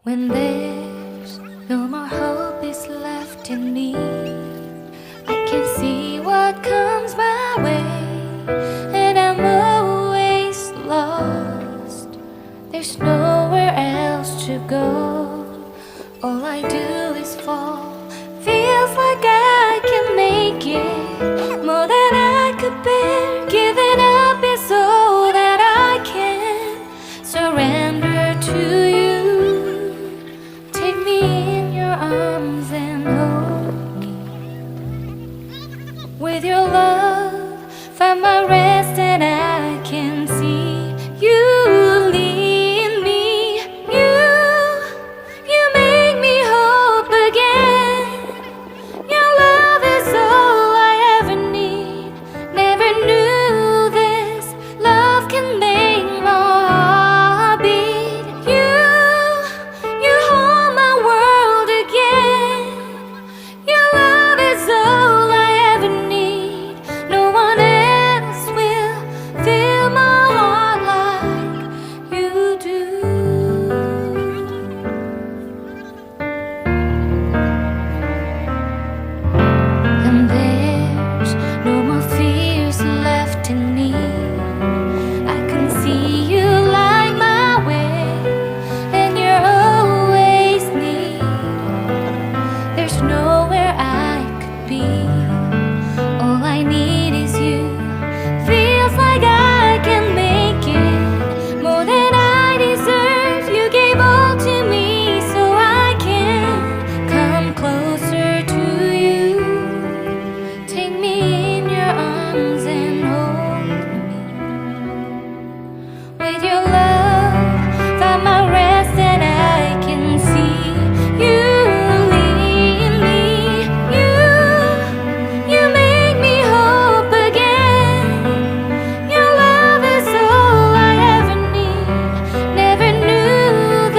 When there's no more hope is left in me, I can see what comes my way, and I'm always lost. There's nowhere else to go. All I do is fall. Feels like I can make it more than I could bear. Giving up is all that I can surrender to you. Take me in your arms and hold me. With your love, find my rest, and I can see you lead me. You make me hope again. Your love is all I ever need. Never knew this love can make my heart beat. You hold my world again. Your love is all I ever need. No one else will fill my heart like you do. And there's no more fears left in me. I can see you light my way, and you're always near. There's nowhere I could be. All I need is you. Feels like I can make it more than I deserve. You gave all to me so I can come closer to you. Take me in your arms and hold me. With your love, find my rest, and I can see you lead me. You make me hope again. Your love is all I ever need. Never knew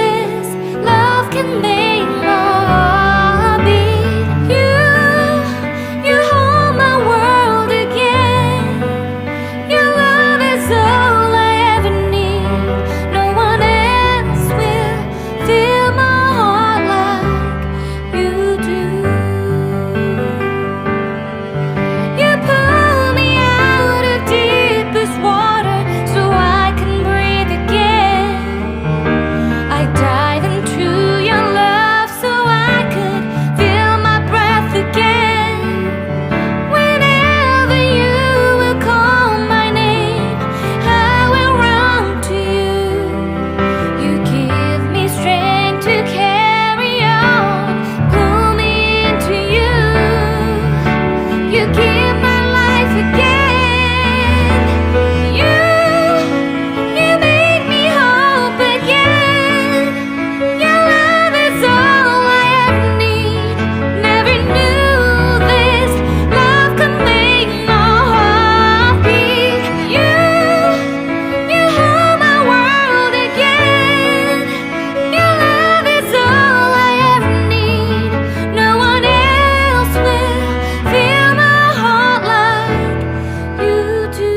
this love can make my heart beat. You hold my world again. Your love is all I ever need. No one else will fill my heart like you do. You pull me out of deepest water so I can breathe again. I dive into your love so I could feel my breath again. Whenever you will call my name, I will run to you. You give me strength to carry on. Pull me into you. You give my life again. You make me hope again. Your love is all I ever need. Never knew this love could make my heart beat. You hold my world again. Your love is all I ever need. No one else will fill my heart like you do.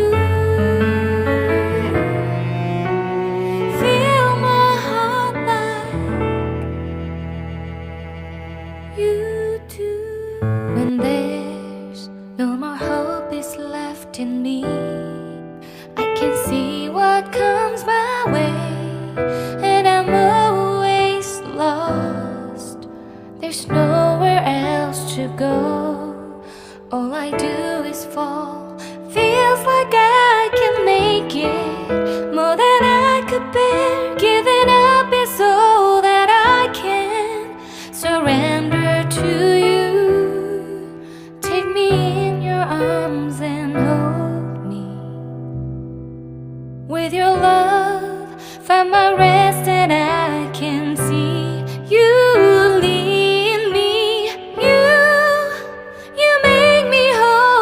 Fill my heart like you do. When there's no more hope is left in me, I can see what comes my way, and I'm always lost. There's nowhere else to go. All I do is fall. Feels like I can make it more than I could bear. Giving up is all that I can surrender to you. Take me in your arms and hold me. With your love, find my rest, and I can see you lead me. You make me whole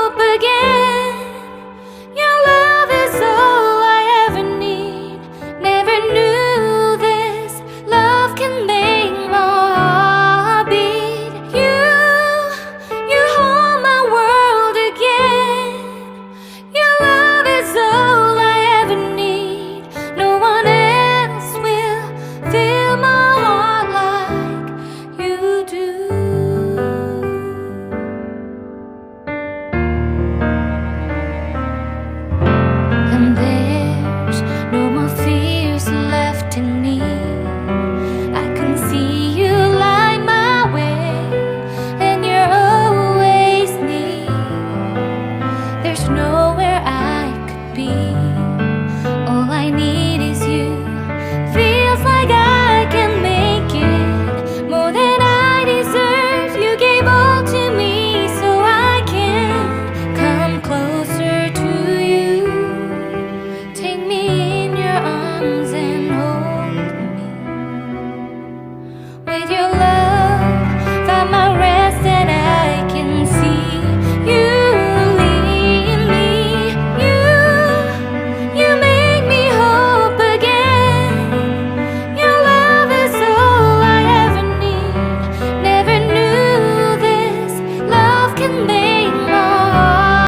with your